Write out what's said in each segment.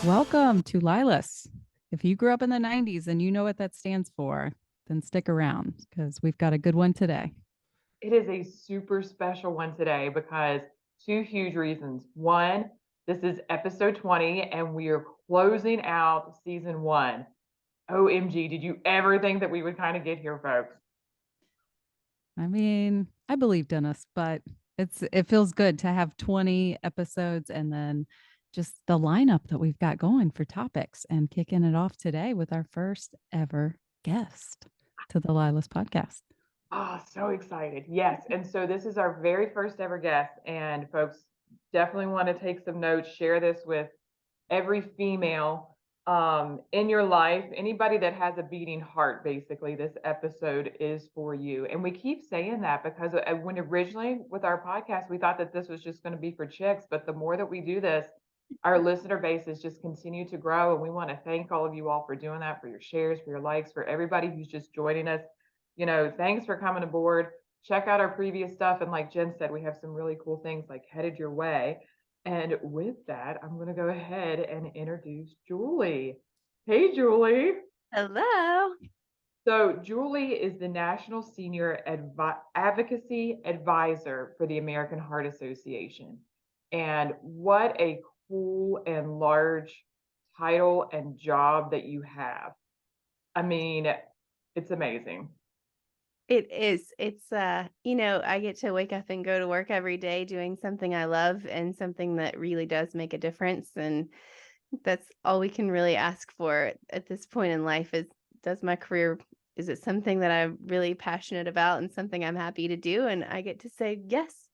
Welcome to LYLAS. If you grew up in the 90s and you know what that stands for, then stick around because we've got a good one today. It is a super special one today because two huge reasons. One, this is episode 20 and we are closing out season one. OMG, did you ever think that we would kind of get here, folks? I mean, I believed in us, but it feels good to have 20 episodes and then just the lineup that we've got going for topics and kicking it off today with our first ever guest to the LYLAS podcast. Oh, so excited. Yes. And so this is our very first ever guest. And folks, definitely want to take some notes, share this with every female in your life, anybody that has a beating heart, basically, this episode is for you. And we keep saying that because when originally with our podcast, we thought that this was just going to be for chicks. But the more that we do this, our listener base has just continued to grow. And we want to thank all of you all for doing that, for your shares, for your likes, for everybody who's just joining us. Thanks for coming aboard. Check out our previous stuff. And like Jen said, we have some really cool things like headed your way. And with that, I'm going to go ahead and introduce Julie. Hey, Julie. Hello. So, Julie is the National Senior Advocacy Advisor for the American Heart Association. And what a cool and large title and job that you have. I mean, it's amazing. It is. It's I get to wake up and go to work every day doing something I love and something that really does make a difference. And that's all we can really ask for at this point in life is it something that I'm really passionate about and something I'm happy to do? And I get to say yes.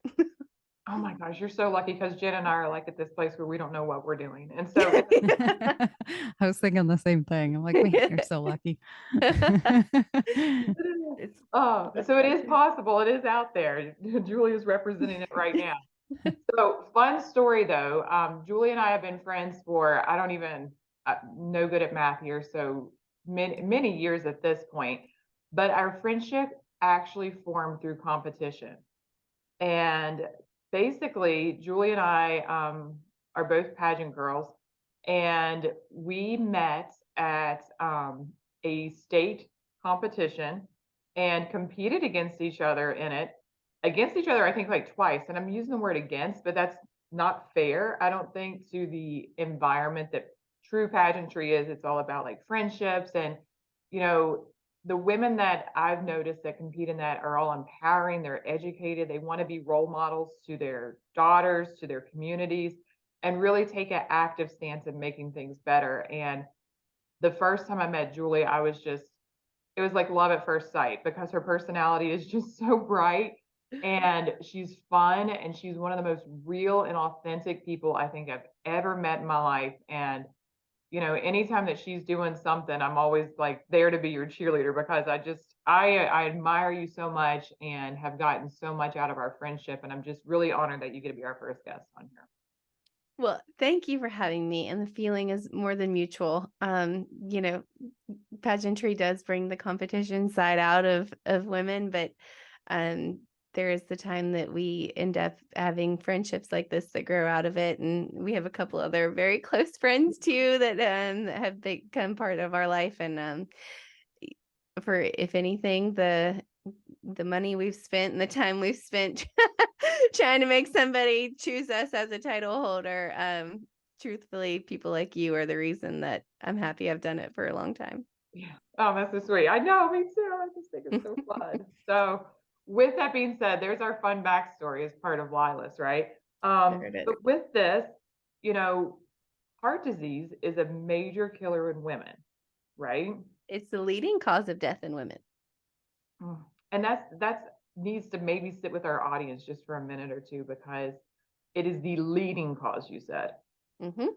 Oh my gosh, you're so lucky because Jen and I are like at this place where we don't know what we're doing. And so I was thinking the same thing. I'm like, man, you're so lucky. So it is possible. It is out there. Julie is representing it right now. So fun story though. Julie and I have been friends for, I don't even, no good at math here. So many years at this point, but our friendship actually formed through competition. And basically, Julie and I are both pageant girls, and we met at a state competition and competed against each other in it. Against each other, I think like twice. And I'm using the word against, but that's not fair, I don't think, to the environment that true pageantry is. It's all about like friendships and, you know, the women that I've noticed that compete in that are all empowering, they're educated, they want to be role models to their daughters, to their communities, and really take an active stance in making things better. And the first time I met Julie, it was like love at first sight because her personality is just so bright and she's fun and she's one of the most real and authentic people I think I've ever met in my life. And anytime that she's doing something, I'm always like there to be your cheerleader because I admire you so much and have gotten so much out of our friendship. And I'm just really honored that you get to be our first guest on here. Well, thank you for having me. And the feeling is more than mutual. Pageantry does bring the competition side out of women, but there is the time that we end up having friendships like this that grow out of it. And we have a couple other very close friends too that have become part of our life. And for, if anything, the money we've spent and the time we've spent trying to make somebody choose us as a title holder, truthfully, people like you are the reason that I'm happy I've done it for a long time. Yeah. Oh, that's so sweet. I know, me too. I just think it's so fun. So with that being said, there's our fun backstory as part of LYLAS, right? But with this, you know, heart disease is a major killer in women, right? It's the leading cause of death in women. And that's needs to maybe sit with our audience just for a minute or two because it is the leading cause, you said. Mm-hmm.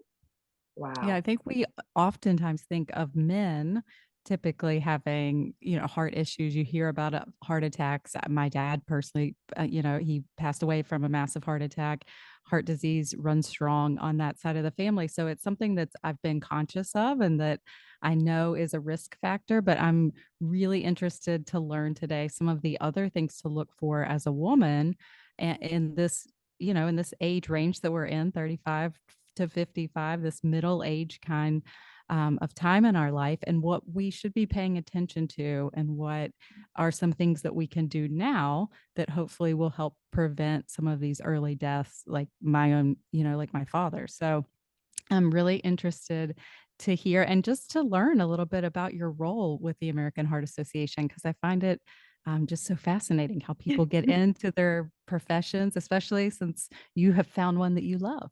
Wow. Yeah, I think we oftentimes think of men typically having, heart issues. You hear about heart attacks. My dad personally, he passed away from a massive heart attack. Heart disease runs strong on that side of the family. So it's something that I've been conscious of and that I know is a risk factor, but I'm really interested to learn today some of the other things to look for as a woman in this in this age range that we're in, 35, to 55, this middle age kind of time in our life, and what we should be paying attention to, and what are some things that we can do now that hopefully will help prevent some of these early deaths, like my own, like my father. So I'm really interested to hear and just to learn a little bit about your role with the American Heart Association, because I find it just so fascinating how people get into their professions, especially since you have found one that you love.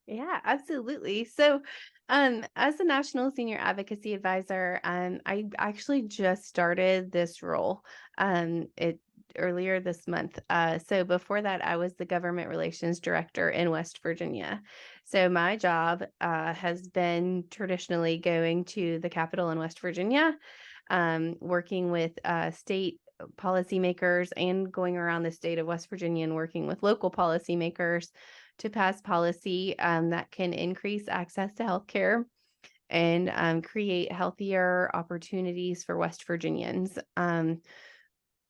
Yeah, absolutely. So, as a National Senior Advocacy Advisor, I actually just started this role it earlier this month. So before that, I was the Government Relations Director in West Virginia. So my job has been traditionally going to the Capitol in West Virginia, working with state policymakers and going around the state of West Virginia and working with local policymakers to pass policy that can increase access to healthcare and create healthier opportunities for West Virginians.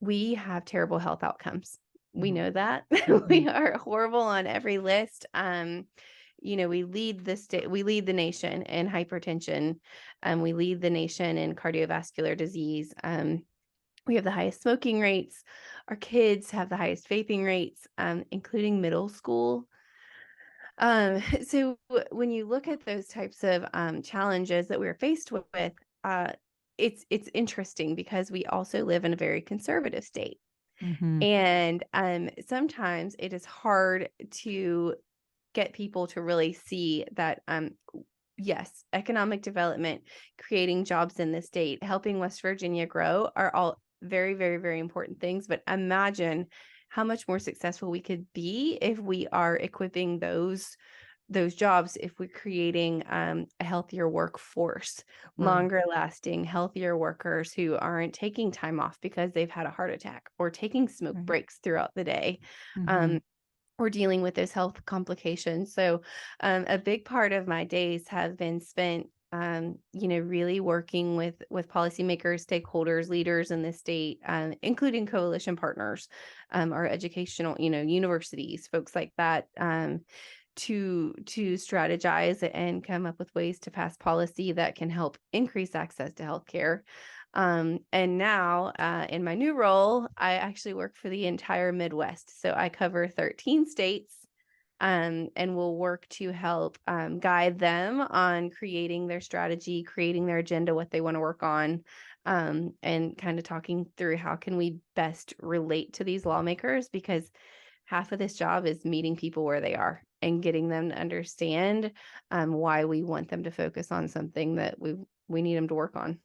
We have terrible health outcomes. We know that. We are horrible on every list. We lead the state, we lead the nation in hypertension, we lead the nation in cardiovascular disease. We have the highest smoking rates. Our kids have the highest vaping rates, including middle school. So when you look at those types of challenges that we're faced with, uh, it's interesting because we also live in a very conservative state, Mm-hmm. and sometimes it is hard to get people to really see that yes, economic development, creating jobs in the state, helping West Virginia grow are all very, very, very important things. But imagine how much more successful we could be if we are equipping those jobs, if we're creating a healthier workforce, longer lasting, healthier workers who aren't taking time off because they've had a heart attack or taking smoke Right. breaks throughout the day. Mm-hmm. Or dealing with those health complications. So a big part of my days have been spent, really working with policymakers, stakeholders, leaders in the state, including coalition partners, our educational, universities, folks like that, to strategize and come up with ways to pass policy that can help increase access to healthcare. And now, in my new role, I actually work for the entire Midwest. So I cover 13 states, and will work to help guide them on creating their strategy, creating their agenda, what they want to work on, and kind of talking through how can we best relate to these lawmakers, because half of this job is meeting people where they are and getting them to understand why we want them to focus on something that we need them to work on.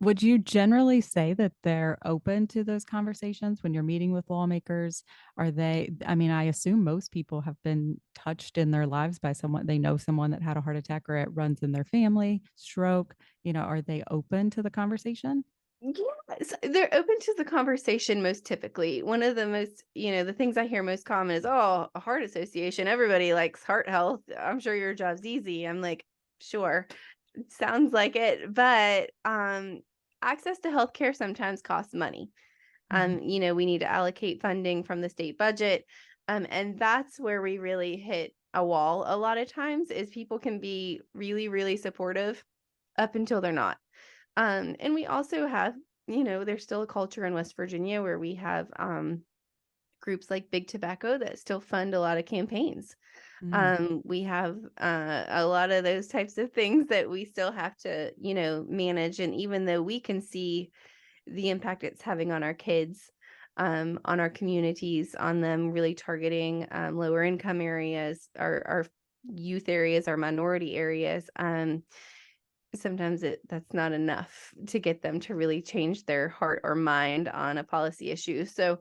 Would you generally say that they're open to those conversations when you're meeting with lawmakers? Are they, I mean, I assume most people have been touched in their lives by someone, they know someone that had a heart attack or it runs in their family, stroke, are they open to the conversation? Yes, they're open to the conversation most typically. One of the most, the things I hear most common is, oh, a heart association. Everybody likes heart health. I'm sure your job's easy. I'm like, sure, it sounds like it. But access to healthcare sometimes costs money. We need to allocate funding from the state budget. And that's where we really hit a wall a lot of times, is people can be really, really supportive up until they're not. And we also have, there's still a culture in West Virginia where we have groups like Big Tobacco that still fund a lot of campaigns. We have a lot of those types of things that we still have to, manage. And even though we can see the impact it's having on our kids, on our communities, on them really targeting lower income areas, our youth areas, our minority areas, sometimes that's not enough to get them to really change their heart or mind on a policy issue. So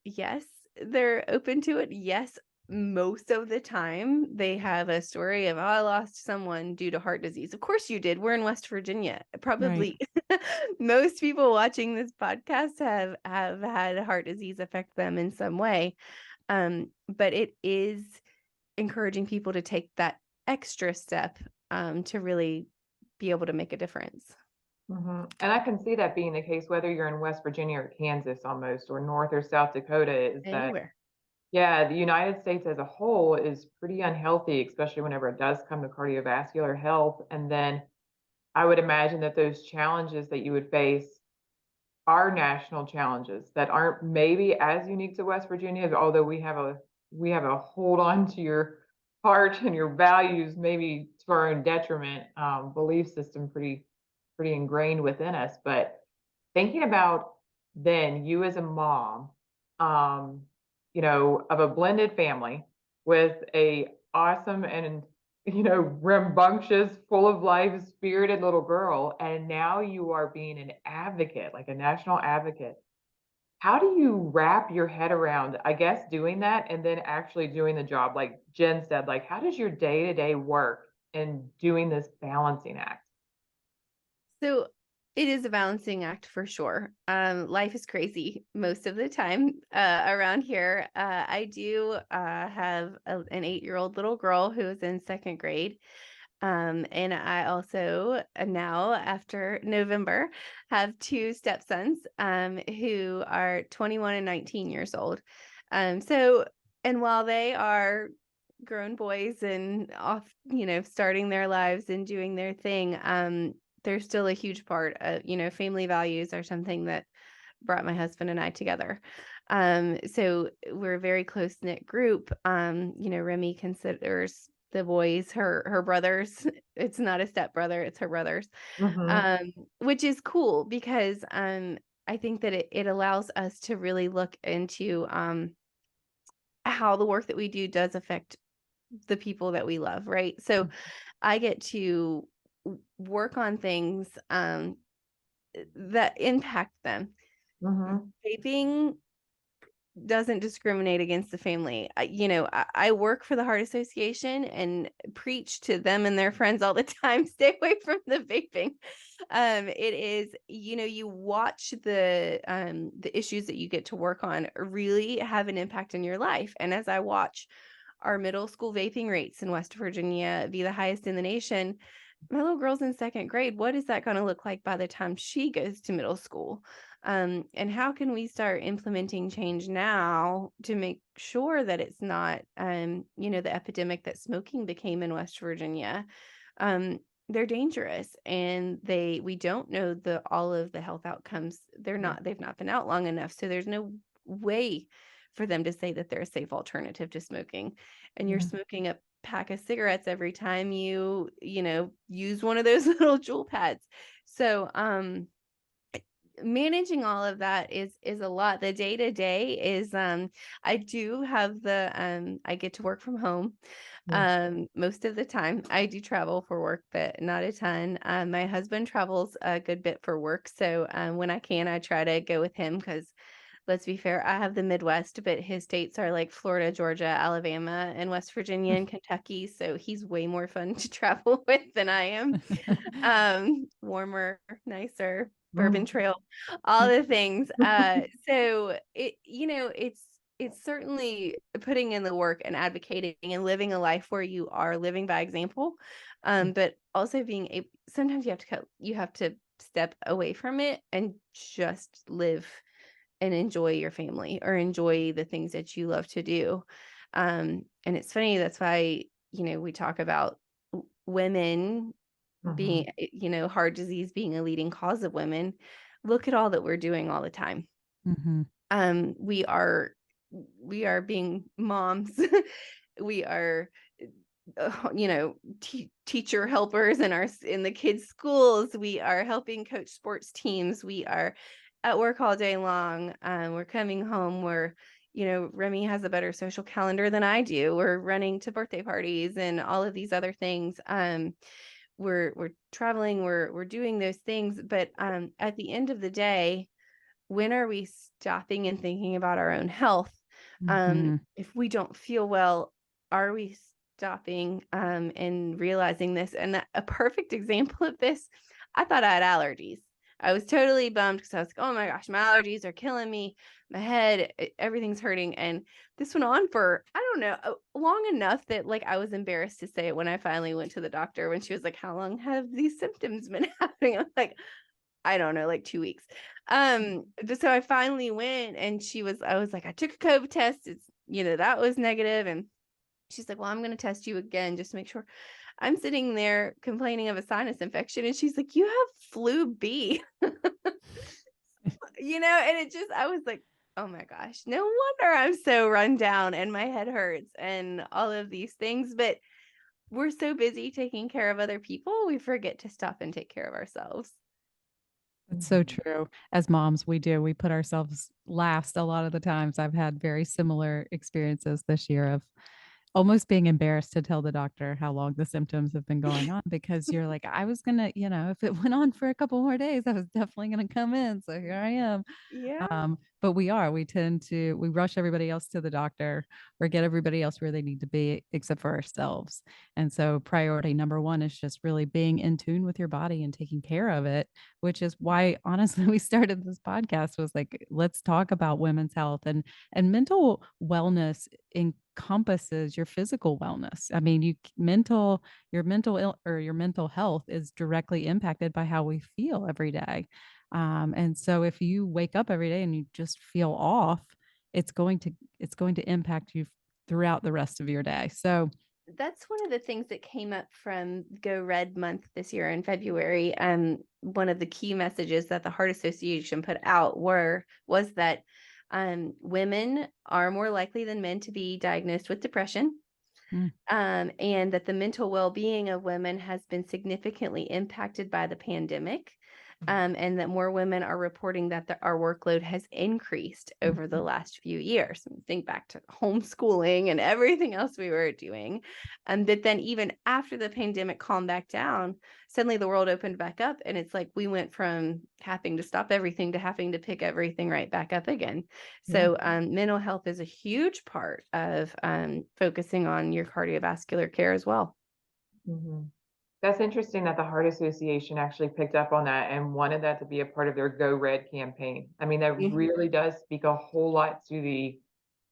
yes, they're open to it. Yes, most of the time they have a story of, oh, I lost someone due to heart disease. Of course you did. We're in West Virginia. Probably most people watching this podcast have had heart disease affect them in some way. But it is encouraging people to take that extra step to really be able to make a difference. And I can see that being the case, whether you're in West Virginia or Kansas almost, or North or South Dakota, is that, Anywhere. Yeah, the United States as a whole is pretty unhealthy, especially whenever it does come to cardiovascular health. And then I would imagine that those challenges that you would face are national challenges that aren't maybe as unique to West Virginia, although we have a hold on to your heart and your values, maybe to our own detriment, belief system pretty ingrained within us. But thinking about then you as a mom, um, of a blended family with a awesome and rambunctious, full of life, spirited little girl, and now you are being an advocate, like a national advocate. How do you wrap your head around, I guess, doing that and then actually doing the job? Like Jen said, like how does your day-to-day work in doing this balancing act? So it is a balancing act for sure. Life is crazy most of the time around here. I do have an 8-year-old little girl who is in second grade. And I also now, after November, have 2 stepsons who are 21 and 19 years old. And while they are grown boys and off, starting their lives and doing their thing, they're still a huge part of, family values are something that brought my husband and I together. So we're a very close-knit group. Remy considers the boys her brothers. It's not a stepbrother, it's her brothers. Hmm. Which is cool because I think that it allows us to really look into how the work that we do does affect the people that we love, right? So I get to work on things that impact them. Hmm. Vaping doesn't discriminate against the family. I work for the Heart Association and preach to them and their friends all the time, stay away from the vaping. It is, you watch the issues that you get to work on really have an impact in your life. And as I watch our middle school vaping rates in West Virginia be the highest in the nation, my little girl's in second grade. What is that going to look like by the time she goes to middle school? And how can we start implementing change now to make sure that it's not, the epidemic that smoking became in West Virginia? They're dangerous, and we don't know all of the health outcomes. They've not been out long enough, so there's no way for them to say that they're a safe alternative to smoking. And you're smoking a pack of cigarettes every time you use one of those little jewel pads. So, managing all of that is a lot. The day to day is I do have I get to work from home most of the time. I do travel for work, but not a ton. My husband travels a good bit for work, so when I can, I try to go with him because, let's be fair, I have the Midwest, but his states are like Florida, Georgia, Alabama, and West Virginia and Kentucky. So he's way more fun to travel with than I am. Warmer, nicer, bourbon trail, all the things. So it's certainly putting in the work and advocating and living a life where you are living by example. But also being able, sometimes you have to step away from it and just live and enjoy your family or enjoy the things that you love to do. And it's funny, that's why, we talk about women Hmm. being, heart disease being a leading cause of women. Look at all that we're doing all the time. Mhm. We are being moms. We are, teacher helpers in the kids' schools. We are helping coach sports teams. We are at work all day long. We're coming home. Remy has a better social calendar than I do. We're running to birthday parties and all of these other things. We're traveling. We're doing those things. But at the end of the day, when are we stopping and thinking about our own health? Mhm. If we don't feel well, are we stopping and realizing this? And a perfect example of this, I thought I had allergies. I was totally bummed because I was like, oh my gosh, my allergies are killing me. My head, everything's hurting. And this went on for, I don't know, long enough that like I was embarrassed to say it when I finally went to the doctor, when she was like, how long have these symptoms been happening? I was like, I don't know, like 2 weeks. So I finally went, and I was like, I took a COVID test. It's that was negative. And she's like, well, I'm going to test you again just to make sure. I'm sitting there complaining of a sinus infection. And she's like, you have flu B, and I was like, oh my gosh, no wonder I'm so run down and my head hurts and all of these things. But we're so busy taking care of other people, we forget to stop and take care of ourselves. It's so true. As moms, we put ourselves last a lot of the times. I've had very similar experiences this year of almost being embarrassed to tell the doctor how long the symptoms have been going on, because you're like, I was gonna, if it went on for a couple more days, I was definitely gonna come in. So here I am. Yeah. But we rush everybody else to the doctor or get everybody else where they need to be except for ourselves. And so priority number one is just really being in tune with your body and taking care of it, which is why honestly we started this podcast, was like, let's talk about women's health and mental wellness encompasses your physical wellness. I mean, your mental health is directly impacted by how we feel every day. And so if you wake up every day and you just feel off, it's going to impact you throughout the rest of your day. So that's one of the things that came up from Go Red Month this year in February. One of the key messages that the Heart Association put out was that women are more likely than men to be diagnosed with depression. And that the mental well-being of women has been significantly impacted by the pandemic. And that more women are reporting that our workload has increased over the last few years. Think back to homeschooling and everything else we were doing. But then even after the pandemic calmed back down, suddenly the world opened back up. And it's like we went from having to stop everything to having to pick everything right back up again. So mental health is a huge part of focusing on your cardiovascular care as well. Mm-hmm. That's interesting that the Heart Association actually picked up on that and wanted that to be a part of their Go Red campaign. I mean, that really does speak a whole lot to the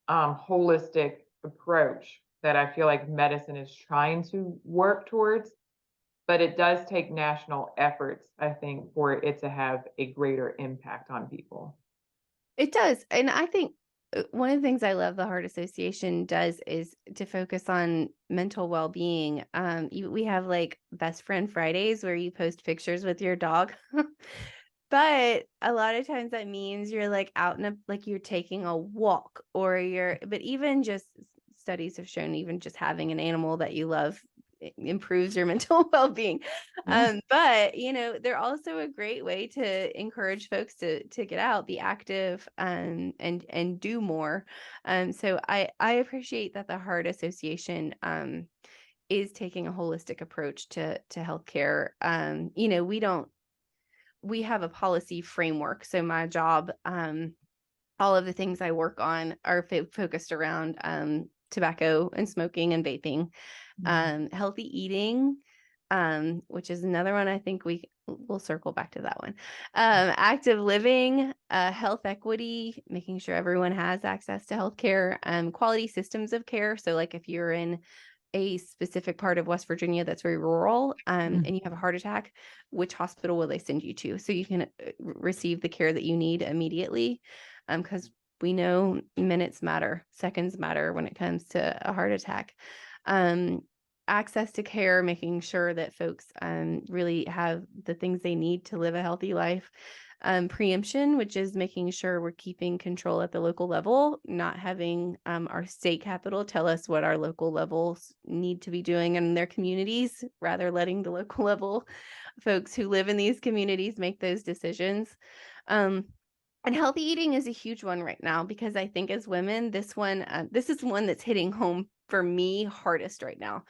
holistic approach that I feel like medicine is trying to work towards. But it does take national efforts, I think, for it to have a greater impact on people. It does. And I think one of the things I love the Heart Association does is to focus on mental well-being. We have like Best Friend Fridays where you post pictures with your dog. But a lot of times that means you're like out like you're taking a walk, but even just studies have shown even just having an animal that you love improves your mental well-being. But they're also a great way to encourage folks to get out, be active, and do more. So I appreciate that the Heart Association is taking a holistic approach to healthcare. We have a policy framework. So my job, all of the things I work on are focused around tobacco and smoking and vaping, healthy eating, which is another one. I think we'll circle back to that one. Active living, health equity, making sure everyone has access to healthcare, quality systems of care. So like if you're in a specific part of West Virginia that's very rural, and you have a heart attack, which hospital will they send you to so you can receive the care that you need immediately? Because we know minutes matter, seconds matter when it comes to a heart attack. Access to care, making sure that folks really have the things they need to live a healthy life. Preemption, which is making sure we're keeping control at the local level, not having our state capital tell us what our local levels need to be doing in their communities, rather letting the local level folks who live in these communities make those decisions. And healthy eating is a huge one right now, because I think as women, this is one that's hitting home for me hardest right now,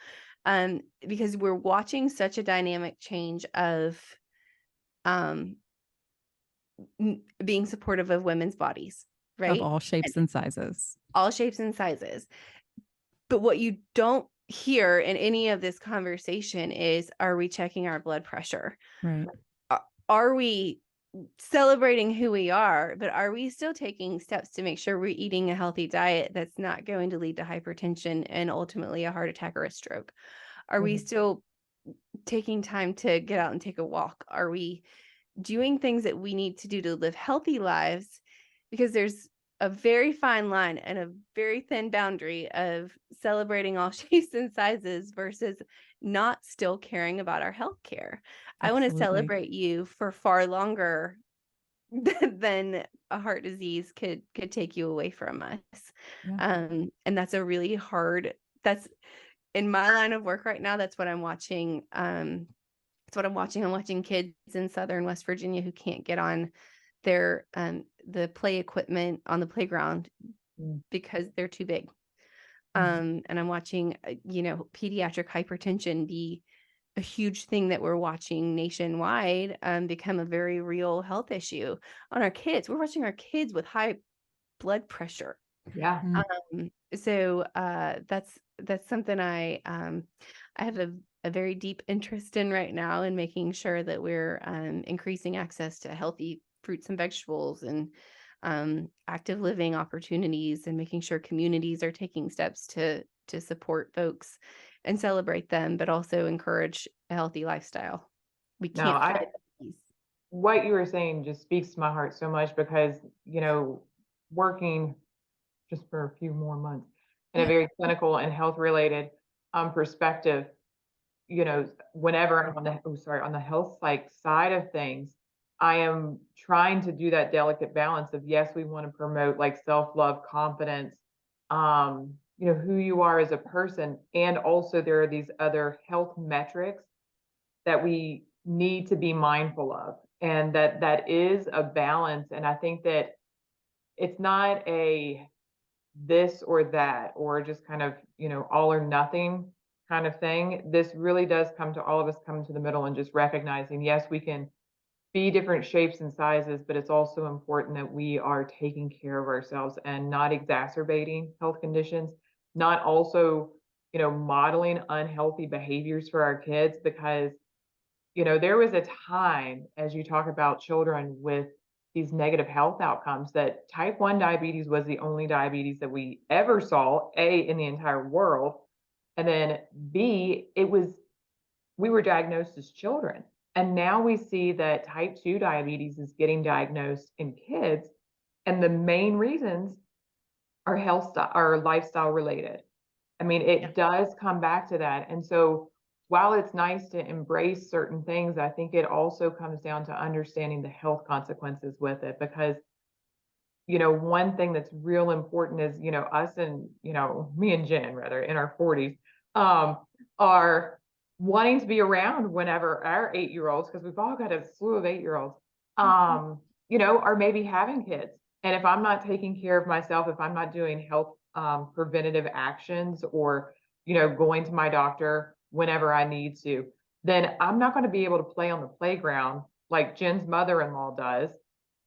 because we're watching such a dynamic change of being supportive of women's bodies, right? Of all shapes and sizes. All shapes and sizes. But what you don't hear in any of this conversation is, are we checking our blood pressure? Right. Are we celebrating who we are, but are we still taking steps to make sure we're eating a healthy diet that's not going to lead to hypertension and ultimately a heart attack or a stroke? Are we still taking time to get out and take a walk? Are we doing things that we need to do to live healthy lives? Because there's a very fine line and a very thin boundary of celebrating all shapes and sizes versus not still caring about our health care. I want to Absolutely. celebrate you for far longer than a heart disease could take you away from us. Yeah. And that's a really hard, that's in my line of work right now. That's what I'm watching. That's what I'm watching. I'm watching kids in Southern West Virginia who can't get on their the play equipment on the playground because they're too big. And I'm watching, pediatric hypertension be a huge thing that we're watching nationwide become a very real health issue on our kids. We're watching our kids with high blood pressure. Yeah. So that's something I have a very deep interest in right now, in making sure that we're increasing access to healthy fruits and vegetables and active living opportunities, and making sure communities are taking steps to support folks and celebrate them, but also encourage a healthy lifestyle. We No, can't forget that piece. what you were saying just speaks to my heart so much because, working just for a few more months in a very clinical and health related perspective, whenever I'm on the health psych side of things, I am trying to do that delicate balance of, yes, we want to promote like self-love, confidence, who you are as a person. And also there are these other health metrics that we need to be mindful of. And that is a balance. And I think that it's not a this or that, or just kind of, all or nothing kind of thing. This really does come to all of us come to the middle and just recognizing, yes, we can be different shapes and sizes, but it's also important that we are taking care of ourselves and not exacerbating health conditions, not also, modeling unhealthy behaviors for our kids, because, there was a time, as you talk about children with these negative health outcomes, that type 1 diabetes was the only diabetes that we ever saw, A, in the entire world. And then B, we were diagnosed as children. And now we see that type 2 diabetes is getting diagnosed in kids. And the main reasons are lifestyle related. I mean, it does come back to that. And so while it's nice to embrace certain things, I think it also comes down to understanding the health consequences with it. Because, one thing that's real important is, us and, me and Jen, rather, in our 40s, are wanting to be around whenever our 8-year-olds, because we've all got a slew of 8-year-olds, are maybe having kids. And if I'm not taking care of myself, if I'm not doing health preventative actions, or, going to my doctor whenever I need to, then I'm not going to be able to play on the playground like Jen's mother-in-law does,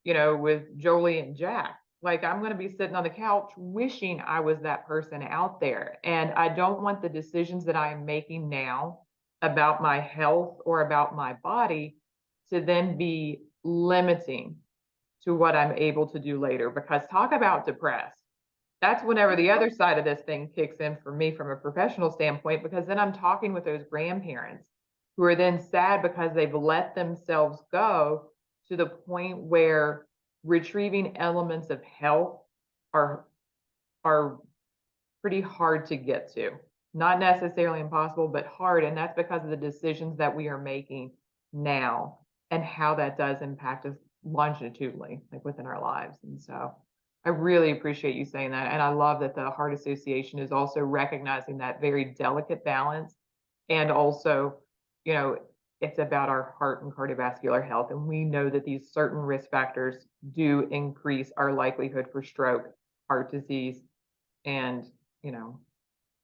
with Jolie and Jack. Like, I'm going to be sitting on the couch wishing I was that person out there. And I don't want the decisions that I am making now about my health or about my body to then be limiting to what I'm able to do later. Because talk about depressed. That's whenever the other side of this thing kicks in for me from a professional standpoint, because then I'm talking with those grandparents who are then sad because they've let themselves go to the point where retrieving elements of health are pretty hard to get to. Not necessarily impossible, but hard. And that's because of the decisions that we are making now and how that does impact us longitudinally, like within our lives. And so I really appreciate you saying that. And I love that the Heart Association is also recognizing that very delicate balance. And also, it's about our heart and cardiovascular health. And we know that these certain risk factors do increase our likelihood for stroke, heart disease, and,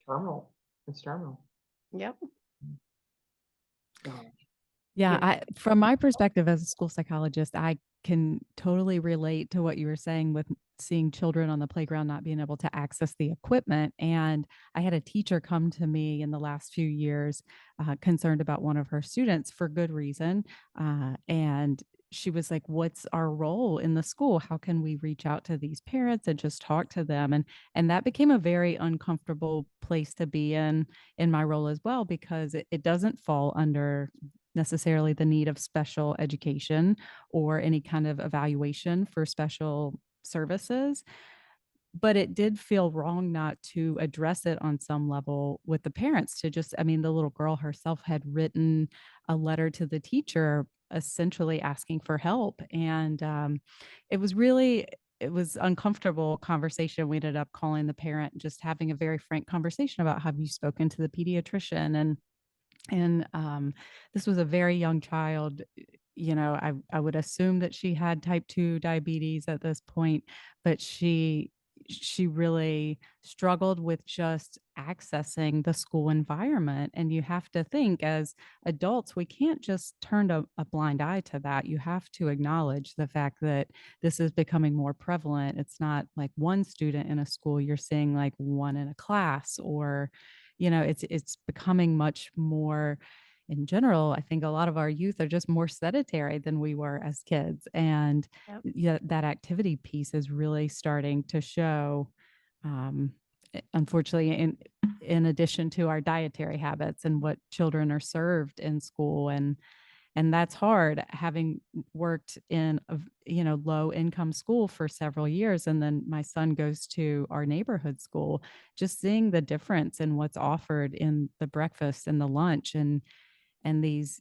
terminal. It's terminal. Yep. Yeah, from my perspective as a school psychologist, I can totally relate to what you were saying with seeing children on the playground not being able to access the equipment. And I had a teacher come to me in the last few years concerned about one of her students for good reason. And she was like, what's our role in the school? How can we reach out to these parents and just talk to them? And that became a very uncomfortable place to be in my role as well, because it doesn't fall under necessarily the need of special education or any kind of evaluation for special services. but it did feel wrong not to address it on some level with the parents to just, I mean, the little girl herself had written a letter to the teacher essentially asking for help. And it was really, it was uncomfortable conversation. We ended up calling the parent, just having a very frank conversation about, have you spoken to the pediatrician? And this was a very young child. You know, I would assume that she had type 2 diabetes at this point, but she really struggled with just accessing the school environment. And you have to think, as adults, we can't just turn a blind eye to that. You have to acknowledge the fact that this is becoming more prevalent. It's not like one student in a school, you're seeing like one in a class, or it's becoming much more. In general, I think a lot of our youth are just more sedentary than we were as kids. And Yep. yeah, that activity piece is really starting to show, unfortunately, in addition to our dietary habits and what children are served in school. And that's hard, having worked in a low income school for several years, and then my son goes to our neighborhood school. Just seeing the difference in what's offered in the breakfast and the lunch, and these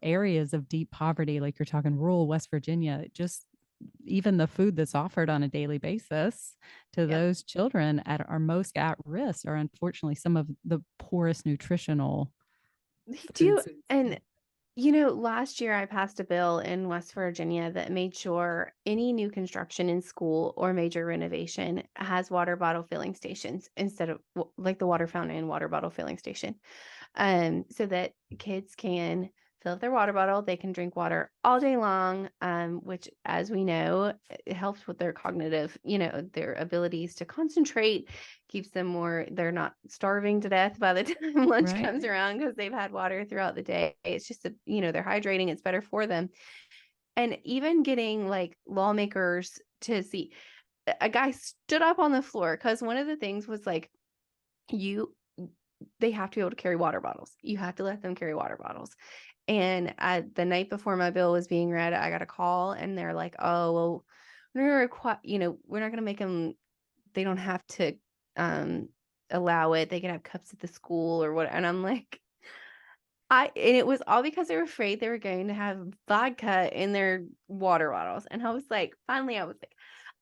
areas of deep poverty, like you're talking rural West Virginia, just even the food that's offered on a daily basis to Yep. those children are most at risk are unfortunately some of the poorest nutritional They do. foods. And last year I passed a bill in West Virginia that made sure any new construction in school or major renovation has water bottle filling stations instead of like the water fountain and water bottle filling station. So that kids can fill up their water bottle. They can drink water all day long, which, as we know, it helps with their cognitive, their abilities to concentrate, keeps them they're not starving to death by the time lunch Right. comes around because they've had water throughout the day. It's just, they're hydrating. It's better for them. And even getting like lawmakers to see, a guy stood up on the floor because one of the things was like, they have to be able to carry water bottles. You have to let them carry water bottles. And the night before my bill was being read, I got a call and they're like, oh, well, we're not going to make them, they don't have to allow it. They can have cups at the school or what. And I'm like, and it was all because they were afraid they were going to have vodka in their water bottles. And I was like, finally, I was like,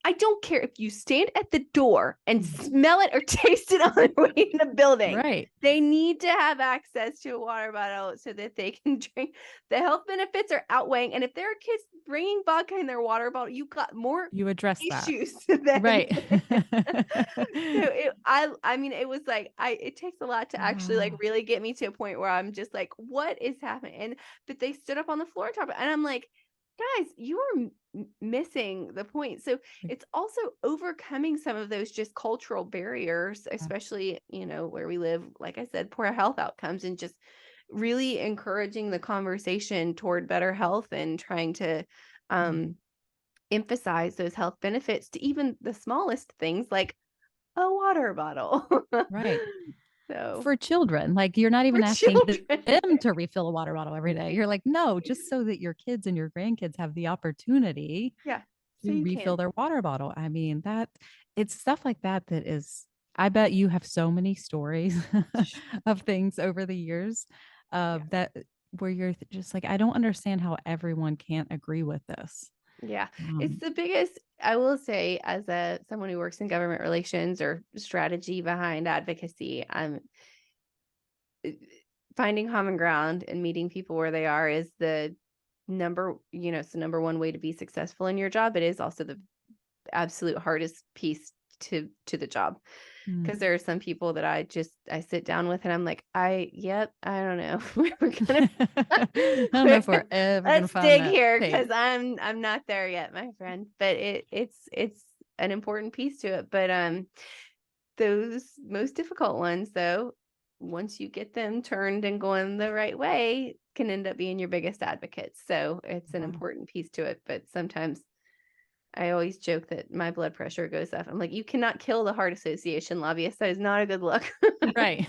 I don't care if you stand at the door and smell it or taste it on their way in the building. Right. They need to have access to a water bottle so that they can drink. The health benefits are outweighing. And if there are kids bringing vodka in their water bottle, you got more You address issues. that. Right. So I mean, it was like, it takes a lot to actually like really get me to a point where I'm just like, what is happening? But they stood up on the floor and talked about, and I'm like, guys, you are missing the point. So it's also overcoming some of those just cultural barriers, especially, where we live, like I said, poor health outcomes, and just really encouraging the conversation toward better health and trying to emphasize those health benefits to even the smallest things like a water bottle. Right. So For children, like you're not even for asking children. them to refill a water bottle every day. You're like, no, just so that your kids and your grandkids have the opportunity Yeah. So to you refill can. their water bottle. I mean, it's stuff like that is, I bet you have so many stories of things over the years that where you're just like, I don't understand how everyone can't agree with this. Yeah. It's the biggest, I will say, as someone who works in government relations or strategy behind advocacy, finding common ground and meeting people where they are is the it's the number one way to be successful in your job. It is also the absolute hardest piece to the job, because there are some people that I sit down with and I'm like, I don't know. We're gonna I don't know if we're ever gonna let's find dig that here, page. because I'm not there yet, my friend. But it's an important piece to it. But those most difficult ones, though, once you get them turned and going the right way, can end up being your biggest advocates. So it's an important piece to it. But sometimes I always joke that my blood pressure goes up. I'm like, you cannot kill the Heart Association lobbyist. That is not a good look. Right.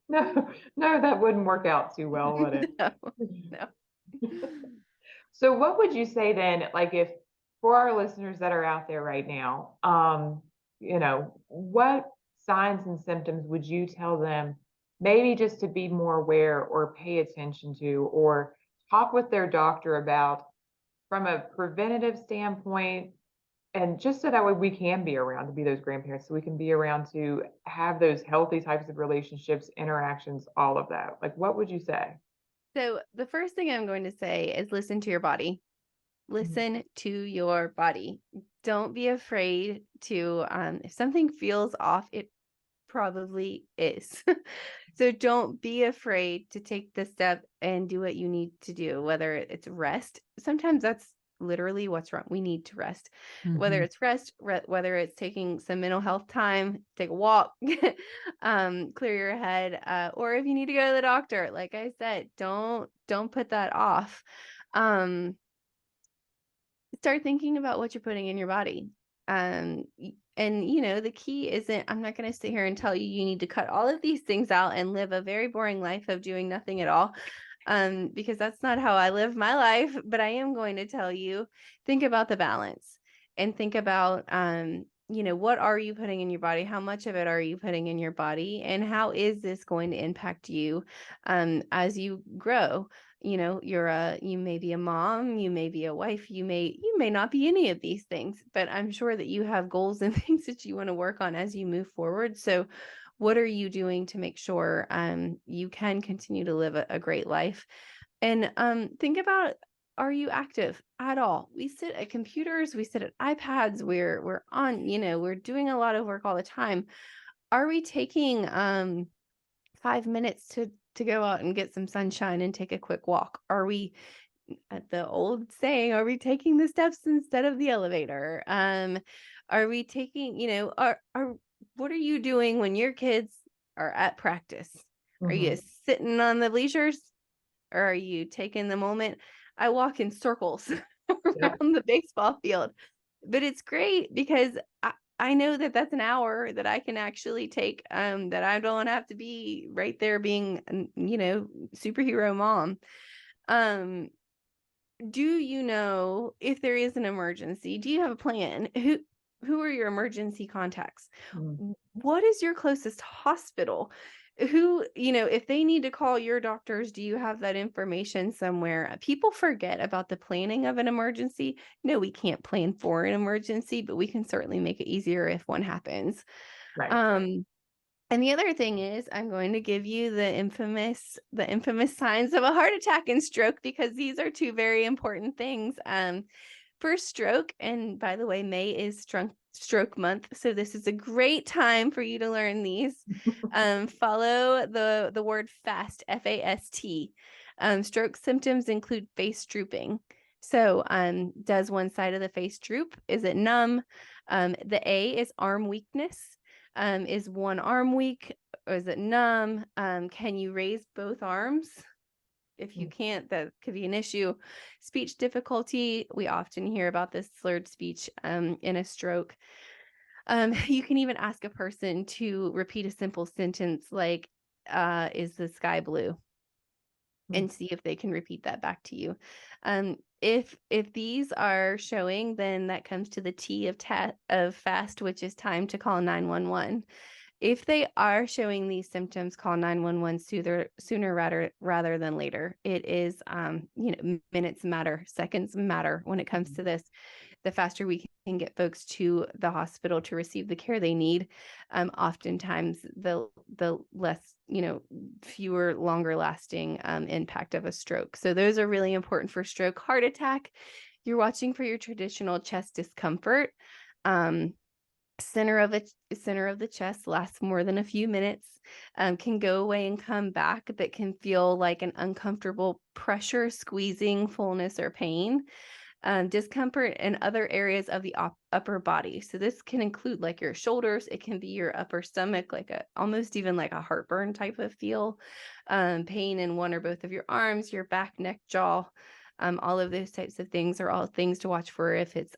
No, that wouldn't work out too well, would it? No. So what would you say then, like if for our listeners that are out there right now, what signs and symptoms would you tell them maybe just to be more aware or pay attention to or talk with their doctor about from a preventative standpoint, and just so that way we can be around to be those grandparents, so we can be around to have those healthy types of relationships, interactions, all of that. Like, what would you say? So the first thing I'm going to say is listen to your body. Listen to your body. Don't be afraid to, if something feels off, it probably is. So don't be afraid to take the step and do what you need to do, whether it's rest. Sometimes that's literally what's wrong. We need to rest, whether Mhm. it's rest, whether it's taking some mental health time, take a walk, clear your head, or if you need to go to the doctor, like I said, don't put that off. Um, Start thinking about what you're putting in your body. And the key isn't, I'm not going to sit here and tell you you need to cut all of these things out and live a very boring life of doing nothing at all. Because that's not how I live my life, but I am going to tell you, think about the balance and think about, what are you putting in your body? How much of it are you putting in your body? And how is this going to impact you, as you grow? You may be a mom, you may be a wife, you may not be any of these things, but I'm sure that you have goals and things that you want to work on as you move forward. So what are you doing to make sure you can continue to live a great life? And think about, are you active at all? We sit at computers, we sit at iPads, we're on, we're doing a lot of work all the time. Are we taking 5 minutes to go out and get some sunshine and take a quick walk? Are we, at the old saying, are we taking the steps instead of the elevator? Are we taking, what are you doing when your kids are at practice? Are you Mhm. sitting on the bleachers, or are you taking the moment? I walk in circles Yep. around the baseball field, but it's great because I know that that's an hour that I can actually take, that I don't have to be right there being, superhero mom. Um, do you know if there is an emergency? Do you have a plan? Who are your emergency contacts? Mm. What is your closest hospital? If they need to call your doctors, do you have that information somewhere? People forget about the planning of an emergency. No, we can't plan for an emergency, but we can certainly make it easier if one happens. Right. Um, and the other thing is, I'm going to give you the infamous signs of a heart attack and stroke, because these are two very important things. For stroke, and by the way, May is stroke month, so this is a great time for you to learn these. Follow the word FAST, FAST. Stroke symptoms include face drooping. So, does one side of the face droop? Is it numb? The A is arm weakness. Is one arm weak, or is it numb? Can you raise both arms? If you can't, that could be an issue. Speech difficulty, we often hear about this slurred speech in a stroke. You can even ask a person to repeat a simple sentence like, is the sky blue? And see if they can repeat that back to you. If these are showing, then that comes to the T of FAST, which is time to call 911. If they are showing these symptoms, call 911 sooner rather than later. It is, minutes matter, seconds matter when it comes to this. The faster we can get folks to the hospital to receive the care they need, oftentimes the less, fewer, longer lasting impact of a stroke. So those are really important for stroke. Heart attack, you're watching for your traditional chest discomfort. Center of the chest lasts more than a few minutes, can go away and come back, but can feel like an uncomfortable pressure, squeezing, fullness, or pain. Discomfort in other areas of the upper body. So this can include like your shoulders. It can be your upper stomach, like almost even like a heartburn type of feel. Pain in one or both of your arms, your back, neck, jaw. All of those types of things are all things to watch for if it's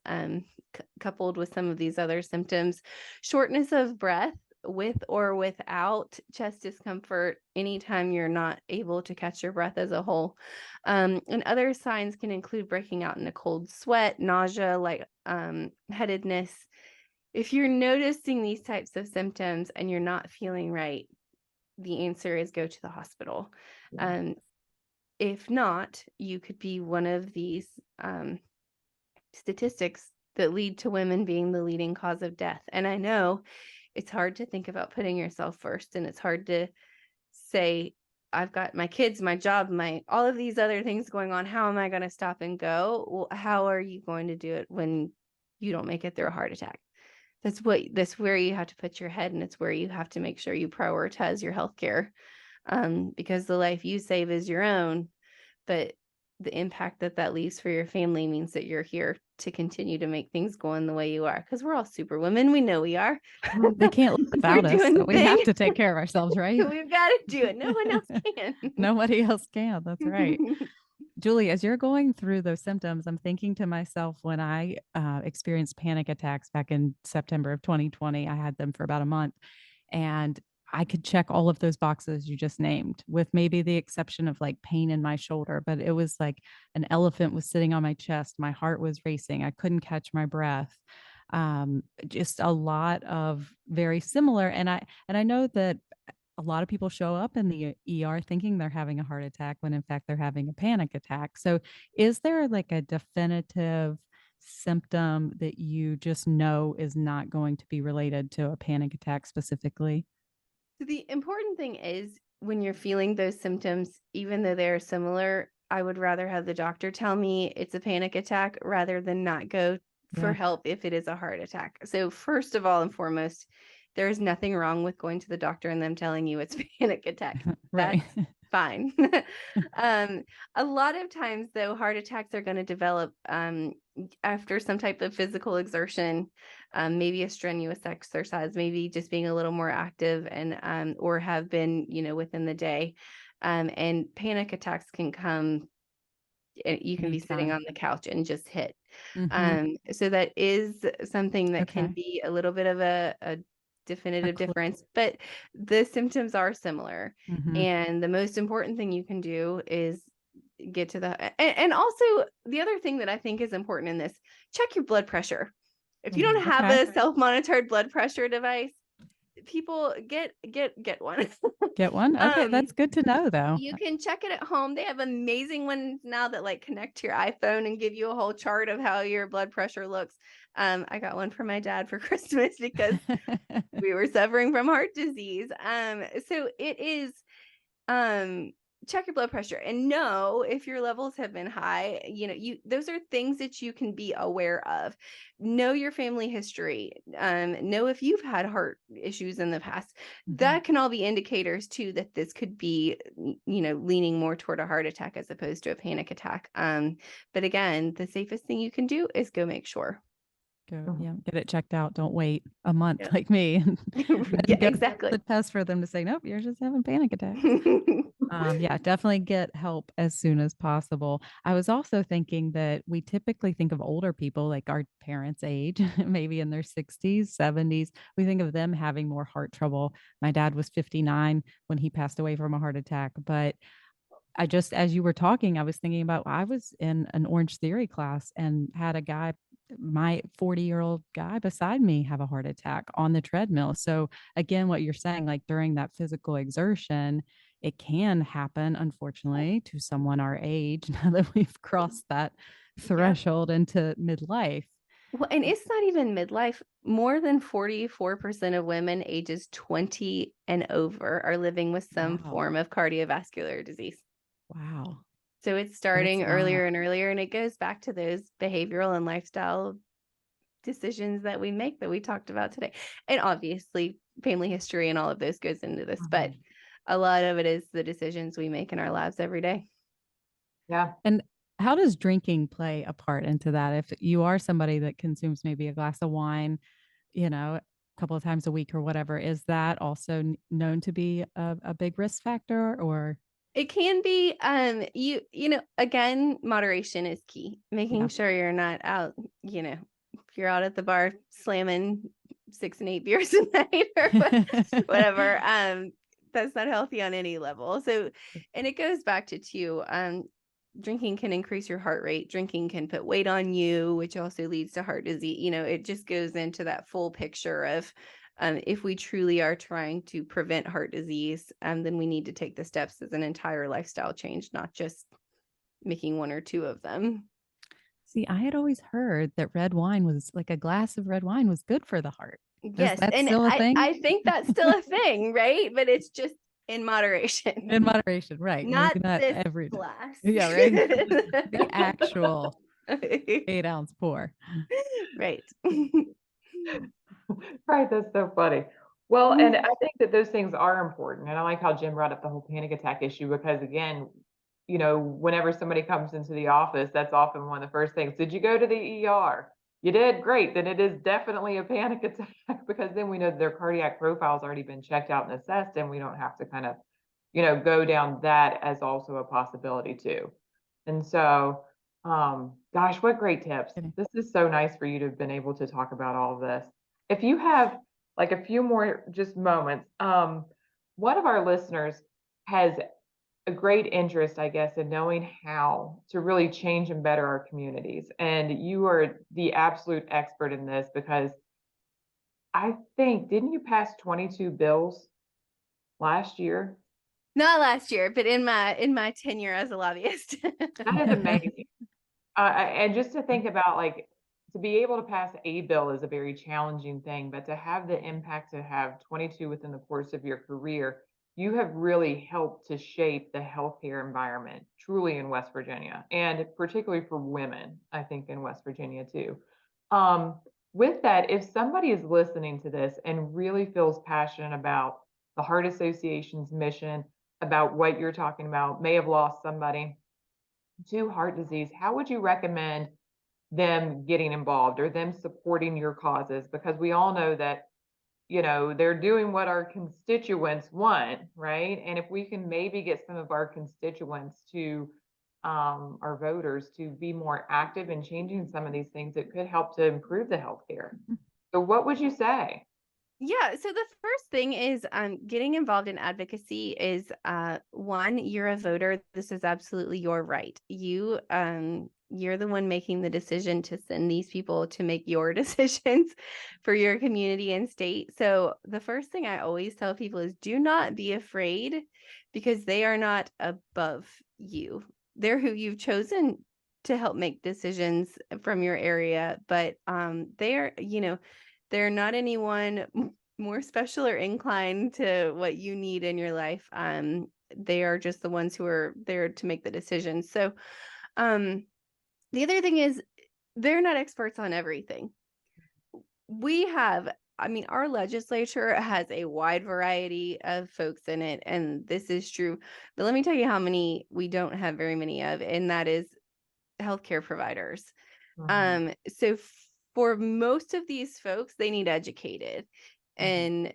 coupled with some of these other symptoms. Shortness of breath. with or without chest discomfort anytime you're not able to catch your breath as a whole. And other signs can include breaking out in a cold sweat, nausea, headedness. If you're noticing these types of symptoms and you're not feeling right, the answer is go to the hospital. Yeah. If not, you could be one of these statistics that lead to women being the leading cause of death. And I know it's hard to think about putting yourself first, and it's hard to say, I've got my kids, my job, all of these other things going on. How am I going to stop and go? Well, how are you going to do it when you don't make it through a heart attack? That's where you have to put your head, and it's where you have to make sure you prioritize your healthcare, because the life you save is your own, but the impact that leaves for your family means that you're here to continue to make things go in the way you are, because we're all super women. We know we are. They can't live without us, doing so the we have thing. to take care of ourselves, right? We've got to do it. No one else can. Nobody else can. That's right. Julie, as you're going through those symptoms, I'm thinking to myself, when I experienced panic attacks back in September of 2020, I had them for about a month, and I could check all of those boxes you just named, with maybe the exception of like pain in my shoulder. But it was like an elephant was sitting on my chest. My heart was racing. I couldn't catch my breath. Just a lot of very similar. And I know that a lot of people show up in the ER thinking they're having a heart attack when in fact they're having a panic attack. So is there like a definitive symptom that you just know is not going to be related to a panic attack specifically? So the important thing is, when you're feeling those symptoms, even though they're similar, I would rather have the doctor tell me it's a panic attack rather than not go for Yeah. help if it is a heart attack. So first of all and foremost, there is nothing wrong with going to the doctor and them telling you it's panic attack. Right. That's fine. A lot of times, though, heart attacks are going to develop after some type of physical exertion, maybe a strenuous exercise, maybe just being a little more active, and or have been, within the day. And panic attacks can come. You can be sitting Anytime. on the couch and just hit. Mhm. So that is something that can Okay. be a little bit of a A definitive clue. difference, but the symptoms are similar. Mhm. And the most important thing you can do is get to and also, the other thing that I think is important in this, check your blood pressure. If you don't have Okay. a self-monitored blood pressure device, people get one. Get one? Okay, um that's good to know though. you can check it at home. They have amazing ones now that connect to your iPhone and give you a whole chart of how your blood pressure looks. I got one for my dad for Christmas because we were suffering from heart disease. So it is, check your blood pressure and know if your levels have been high. Those are things that you can be aware of. Know your family history. Know if you've had heart issues in the past. Mhm. That can all be indicators too that this could be, leaning more toward a heart attack as opposed to a panic attack. But again, the safest thing you can do is go make sure. Go, yeah, get it checked out. Don't wait a month Yeah. like me and Yeah, then go exactly. the test for them to say, nope, you're just having panic attacks. Yeah, definitely get help as soon as possible. I was also thinking that we typically think of older people like our parents' age, maybe in their 60s, 70s. We think of them having more heart trouble. My dad was 59 when he passed away from a heart attack, but I just, as you were talking, I was thinking about, I was in an Orange Theory class and had a guy, my 40-year-old guy beside me, have a heart attack on the treadmill. So again, what you're saying, like during that physical exertion, it can happen, unfortunately, to someone our age now that we've crossed that Yeah. threshold into midlife. Well, and it's not even midlife. More than 44% of women ages 20 and over are living with some Wow. form of cardiovascular disease. Wow. So it's That's starting earlier not, and earlier, and it goes back to those behavioral and lifestyle decisions that we make that we talked about today. And obviously, family history and all of those goes into this, but a lot of it is the decisions we make in our lives every day. Yeah. And how does drinking play a part into that? If you are somebody that consumes maybe a glass of wine, a couple of times a week or whatever, is that also known to be a big risk factor or? It can be, again, moderation is key. Making Yeah. sure you're not out, if you're out at the bar slamming 6 and 8 beers a night or whatever. That's not healthy on any level. So, and it goes back to too, drinking can increase your heart rate. Drinking can put weight on you, which also leads to heart disease. You know, it just goes into that full picture of, if we truly are trying to prevent heart disease, then we need to take the steps as an entire lifestyle change, not just making 1 or 2 of them. See, I had always heard that red wine was like a glass of red wine was good for the heart. Yes, Is that and still a thing? I think that's still a thing, right? But it's just in moderation. In moderation, right? Not Maybe not this every day. glass. Yeah, right. The actual 8-ounce pour. Right. Right, that's so funny. Well, and I think that those things are important. And I like how Jim brought up the whole panic attack issue because, again, you know, whenever somebody comes into the office, that's often one of the first things. Did you go to the ER? You did? Great. Then it is definitely a panic attack because then we know that their cardiac profile's already been checked out and assessed, and we don't have to kind of, you know, go down that as also a possibility too. And so, gosh, what great tips. This is so nice for you to have been able to talk about all of this. If you have like a few more just moments, one of our listeners has a great interest, I guess, in knowing how to really change and better our communities. And you are the absolute expert in this because I think, didn't you pass 22 bills last year? Not last year, but in my tenure as a lobbyist. That is amazing. And just to think about like to be able to pass a bill is a very challenging thing, but to have the impact to have 22 within the course of your career, you have really helped to shape the healthcare environment truly in West Virginia, and particularly for women, I think in West Virginia too. Um, with that, if somebody is listening to this and really feels passionate about the Heart Association's mission, about what you're talking about, may have lost somebody to heart disease, how would you recommend them getting involved or them supporting your causes? Because we all know that, you know, they're doing what our constituents want, right? And if we can maybe get some of our constituents to, our voters to be more active in changing some of these things, it could help to improve the healthcare. So what would you say? Yeah, so the first thing is getting involved in advocacy is one, you're a voter. This is absolutely your right. You're the one making the decision to send these people to make your decisions for your community and state. So the first thing I always tell people is do not be afraid because they are not above you. They're who you've chosen to help make decisions from your area, but they're, you know, they're not anyone more special or inclined to what you need in your life. They are just the ones who are there to make the decisions. So the other thing is they're not experts on everything. Our legislature has a wide variety of folks in it, and this is true. But let me tell you how many we don't have very many of, and that is healthcare providers. So for most of these folks, they need educated, and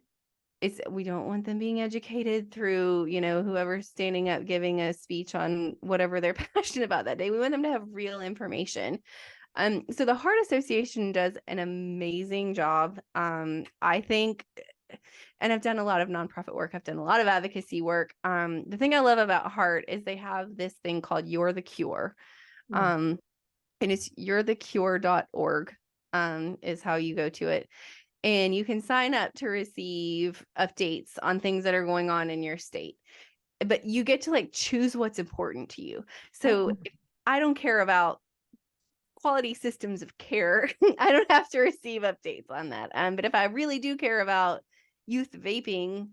we don't want them being educated through, you know, whoever's standing up giving a speech on whatever they're passionate about that day. We want them to have real information. So the Heart Association does an amazing job. I think, and I've done a lot of nonprofit work. I've done a lot of advocacy work. The thing I love about Heart is they have this thing called You're the Cure. And it's you'rethecure.org is how you go to it. And you can sign up to receive updates on things that are going on in your state. But you get to like choose what's important to you. So if I don't care about quality systems of care, I don't have to receive updates on that. But if I really do care about youth vaping,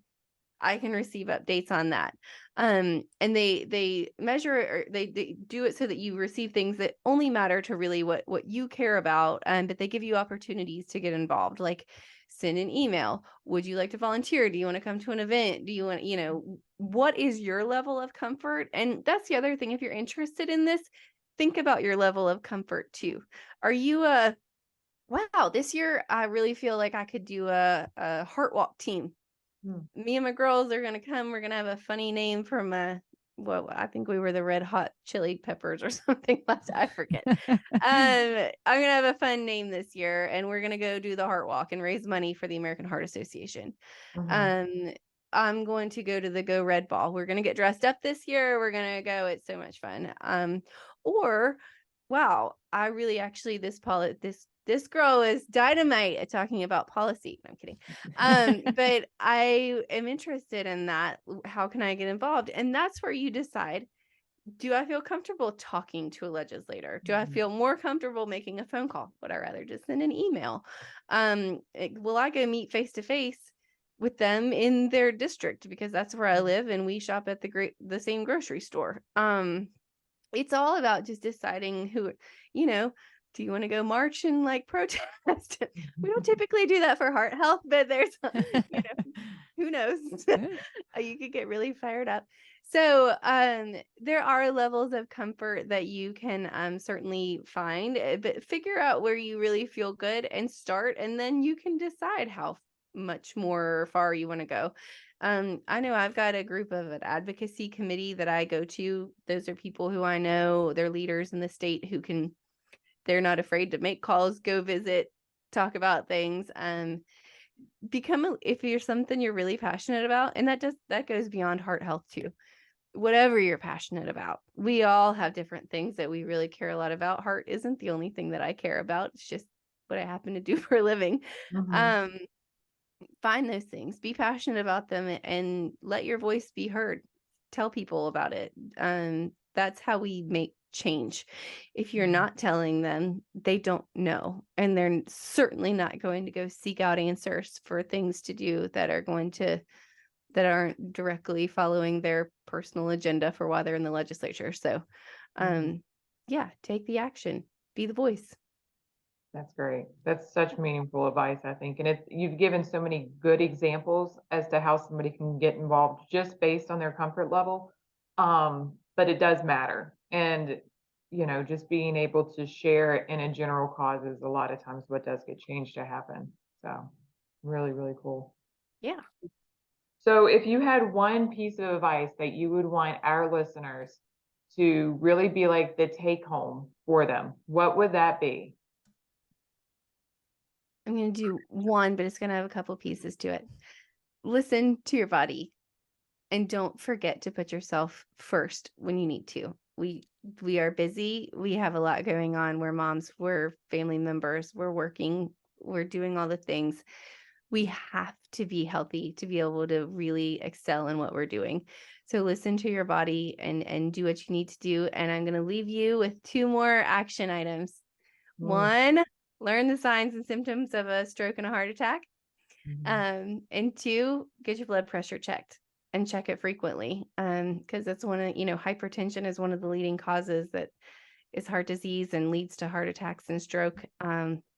I can receive updates on that. And they measure, or they do it so that you receive things that only matter to really what you care about. But they give you opportunities to get involved, like send an email. Would you like to volunteer? Do you want to come to an event? Do you want, you know, what is your level of comfort? And that's the other thing. If you're interested in this, think about your level of comfort too. Are you wow, this year I really feel like I could do a heart walk team. Me and my girls are going to come. We're going to have a funny name from well, I think we were the Red Hot Chili Peppers or something last. I forget. I'm gonna have a fun name this year, and we're gonna go do the Heart Walk and raise money for the American Heart Association. Mhm. I'm going to go to the Go Red Ball. We're gonna get dressed up this year. We're gonna go. It's so much fun. Or wow, I really actually this girl is dynamite at talking about policy. No, I'm kidding. But I am interested in that. How can I get involved? And that's where you decide, do I feel comfortable talking to a legislator? Do I Mhm. feel more comfortable making a phone call? Would I rather just send an email? Will I go meet face to face with them in their district, because that's where I live and we shop at the same grocery store? It's all about just deciding who, you know, do you want to go march and like protest? We don't typically do that for heart health, but there's, who knows? Yeah. You could get really fired up. So there are levels of comfort that you can certainly find, but figure out where you really feel good and start, and then you can decide how much more far you want to go. I know I've got a group of an advocacy committee that I go to. Those are people who I know, they're leaders in the state who they're not afraid to make calls, go visit, talk about things. If you're something you're really passionate about, and that goes beyond heart health too. Whatever you're passionate about, we all have different things that we really care a lot about. Heart isn't the only thing that I care about. It's just what I happen to do for a living. Mhm. Um, find those things, be passionate about them, and let your voice be heard. Tell people about it. That's how we make change. If you're Mhm. not telling them, they don't know, and they're certainly not going to go seek out answers for things to do that aren't directly following their personal agenda for why they're in the legislature. So Mhm. yeah, take the action, be the voice. That's great. That's such meaningful advice, I think. And you've given so many good examples as to how somebody can get involved just based on their comfort level. But it does matter. And, just being able to share in a general cause is a lot of times what does get change to happen. So really, really cool. Yeah. So if you had one piece of advice that you would want our listeners to really be like the take home for them, what would that be? I'm going to do one, but it's going to have a couple pieces to it. Listen to your body, and don't forget to put yourself first when you need to. We are busy. We have a lot going on. We're moms, we're family members, we're working, we're doing all the things. We have to be healthy to be able to really excel in what we're doing. So listen to your body and do what you need to do. And I'm going to leave you with two more action items. Mm. One, learn the signs and symptoms of a stroke and a heart attack. Mhm. And two, get your blood pressure checked and check it frequently. Because that's hypertension is one of the leading causes that is heart disease and leads to heart attacks and stroke.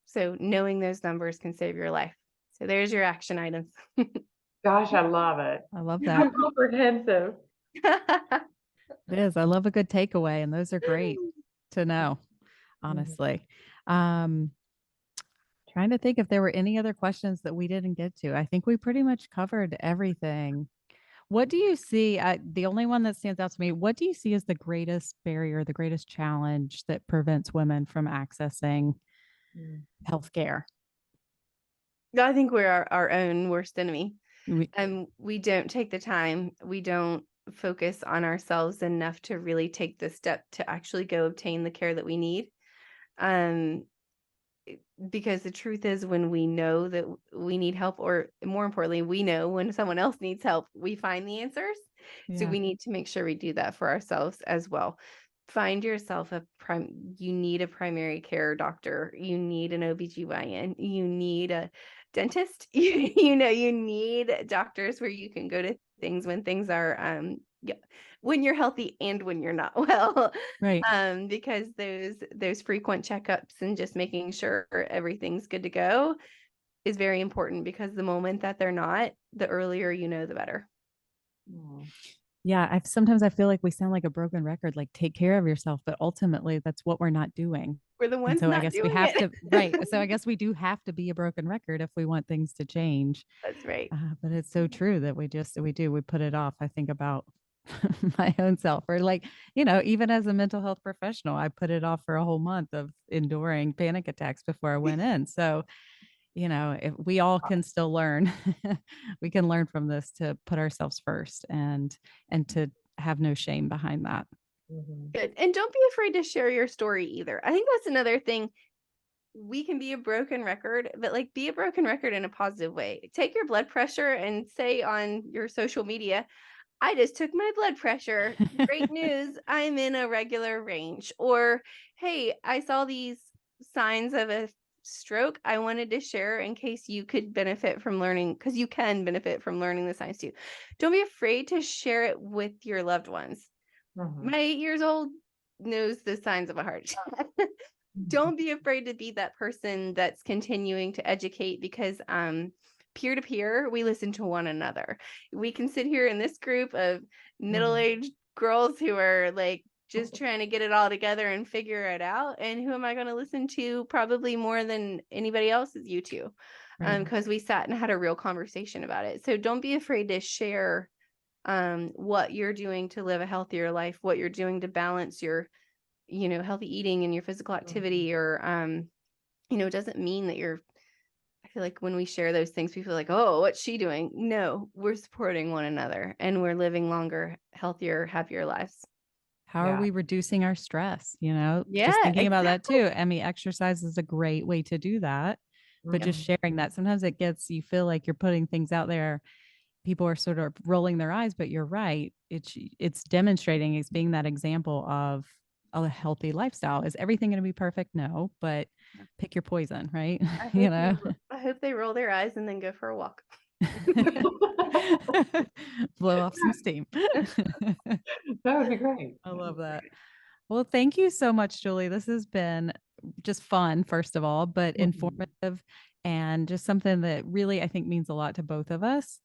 So knowing those numbers can save your life. So there's your action items. Gosh, I love it. I love So that. comprehensive. It is. I love a good takeaway, and those are great to know, Mhm. honestly. Um, Trying to think if there were any other questions that we didn't get to. I think we pretty much covered everything. What do you see? The only one that stands out to me, what do you see as the greatest barrier, the greatest challenge that prevents women from accessing Mm. healthcare? I think we're our own worst enemy. We, We don't take the time. We don't focus on ourselves enough to really take the step to actually go obtain the care that we need. Um, because the truth is, when we know that we need help, or more importantly, we know when someone else needs help, we find the answers. So yeah, we need to make sure we do that for ourselves as well. Find yourself you need a primary care doctor, you need an OBGYN, you need a dentist, you need doctors where you can go to things when things are yeah, when you're healthy and when you're not well. right. Because those frequent checkups and just making sure everything's good to go is very important, because the moment that they're not, the earlier you know, the better. Mm. Yeah, I feel like we sound like a broken record, like take care of yourself, but ultimately that's what we're not doing. We're the And ones so I not guess we doing have it. to, right. So I guess we do have to be a broken record if we want things to change. That's right. But it's so true that we put it off. I think about my own self, or like, even as a mental health professional, I put it off for a whole month of enduring panic attacks before I went in. So, if we all can still learn, we can learn from this to put ourselves first and to have no shame behind that. Good. And don't be afraid to share your story either. I think that's another thing. We can be a broken record, but like be a broken record in a positive way. Take your blood pressure and say on your social media, I just took my blood pressure. Great news. I'm in a regular range. Or, hey, I saw these signs of a stroke. I wanted to share in case you could benefit from learning, because you can benefit from learning the signs too. Don't be afraid to share it with your loved ones. My 8-year-old knows the signs of a heart attack. Don't be afraid to be that person that's continuing to educate, because peer to peer, we listen to one another. We can sit here in this group of middle-aged girls who are like just trying to get it all together and figure it out. And who am I going to listen to? Probably more than anybody else is you two, because we sat and had a real conversation about it. So don't be afraid to share what you're doing to live a healthier life, what you're doing to balance your healthy eating and your physical activity, or it doesn't mean that I feel like when we share those things, we feel like, oh, what's she doing? No, we're supporting one another and we're living longer, healthier, happier lives. How are we reducing our stress? Yeah, just thinking about that exactly. too. I mean, exercise is a great way to do that, but just sharing that, sometimes you feel like you're putting things out there. People are sort of rolling their eyes, but you're right. It's demonstrating, it's being that example of a healthy lifestyle. Is everything going to be perfect? No, but pick your poison, right? I hope they roll their eyes and then go for a walk. Blow off some steam. That would be great. I love that. Well, thank you so much, Julie. This has been just fun, first of all, but informative, and just something that really, I think, means a lot to both of us.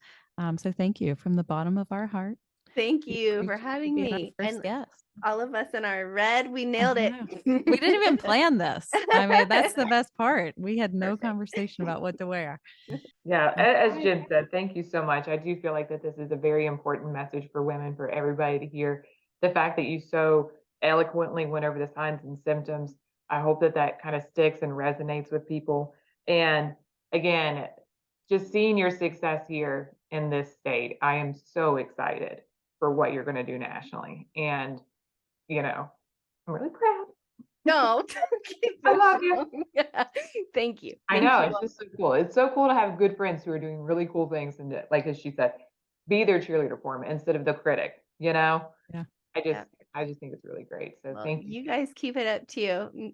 So thank you from the bottom of our heart. Thank you for having me. And guest. All of us in our red, we nailed it. We didn't even plan this. I mean, that's the best part. We had no conversation about what to wear. Yeah, as Jen said, thank you so much. I do feel like that this is a very important message for women, for everybody to hear. The fact that you so eloquently went over the signs and symptoms, I hope that that kind of sticks and resonates with people. And again, just seeing your success here in this state, I am so excited for what you're going to do nationally. And, I'm really proud. No, I love you. Thank you. I know, it's just so cool. It's so cool to have good friends who are doing really cool things, and like as she said, be their cheerleader for them instead of the critic. Yeah. I just think it's really great. So thank you. You guys keep it up too.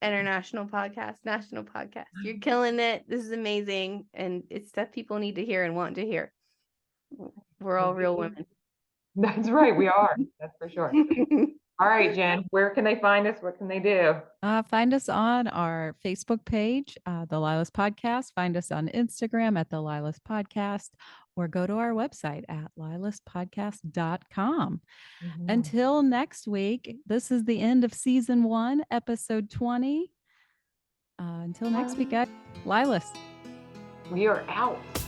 International podcast, national podcast. You're killing it. This is amazing, and it's stuff people need to hear and want to hear. We're all real women. That's right, we are. That's for sure. All right, Jen, where can they find us? What can they do? Find us on our Facebook page, the LYLAS Podcast. Find us on Instagram at the LYLAS Podcast, or go to our website at lylaspodcast.com. Until next week, this is the end of season 1, episode 20. Until next week, guys, LYLAS. We are out.